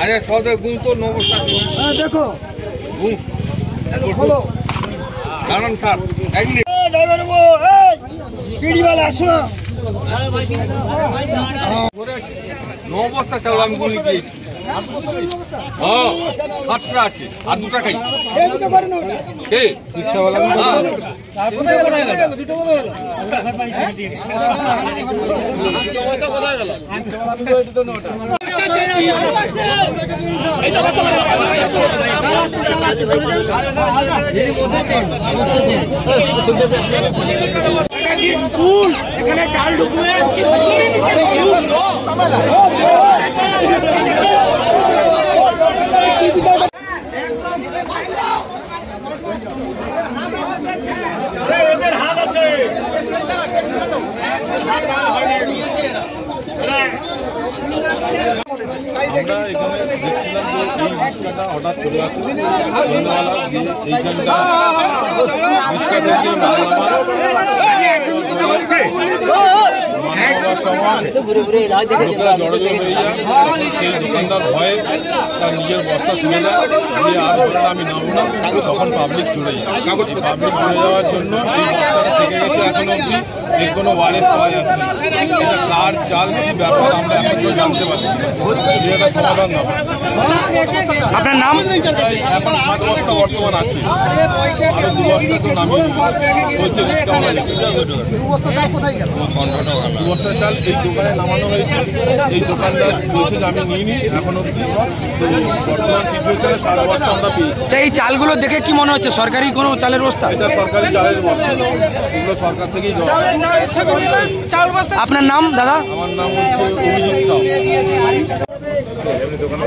আরে সব গুণ তো 9 বস্তা। হ্যাঁ দেখো গুণ খোলো দাঁড়ান স্যার এক মিনিট। ড্রাইভার বাবু এই বিড়িওয়ালা আসো 9 বস্তা চাউল আমি গুলি দিয়েছি। হ্যাঁ 7টা আছে আর 2টা খাই কে রিক্সাওয়ালা স্কুল এখানে ডাল ঢুকলে এদের হাত আছে আমরা এখানে দেখছিলাম যে এই রিক্সাটা হঠাৎ চলে আসে সন্ধ্যাবেলা গিয়ে এইখানটা রিক্সা থেকে লোকেরা জড়ো হয়ে যায়। সেই দোকানদার ভয়ে তার নিজের বস্তা তুলে দেয়, দিয়ে আর বলে আমি নামবো না, তখন পাবলিক চলে যায়। পাবলিক চলে যাওয়ার জন্য এই বস্তাটা থেকে গেছে এখনো অব্দি এর কোনো ওয়ারেস পাওয়া যাচ্ছে না। এটা কার চাল কি ব্যাপার আমরা এখন কেউ জানতে পারছি না, এটা সমাধান না। আপনার নাম? এখন 7 বস্তা বর্তমান আছে, আরো 2 বস্তা তো নামিয়ে বলছে রিক্সাওয়ালা 2 বস্তা চাল এই দোকানে নামানো হয়েছে। এই দোকানদার বলছে যে আমি নিইনি এখন অব্দি। তো বর্তমান সিচুয়েশনে 7 বস্তা আমরা পেয়েছি। এই চালগুলো দেখে কি মনে হচ্ছে সরকারি কোনো চালের বস্তা? এটা সরকারি চালের বস্তা, এগুলো সরকার থেকেই দেওয়া। আপনার নাম দাদা? আমার নাম হচ্ছে অভিজিৎ সাউ। দোকানে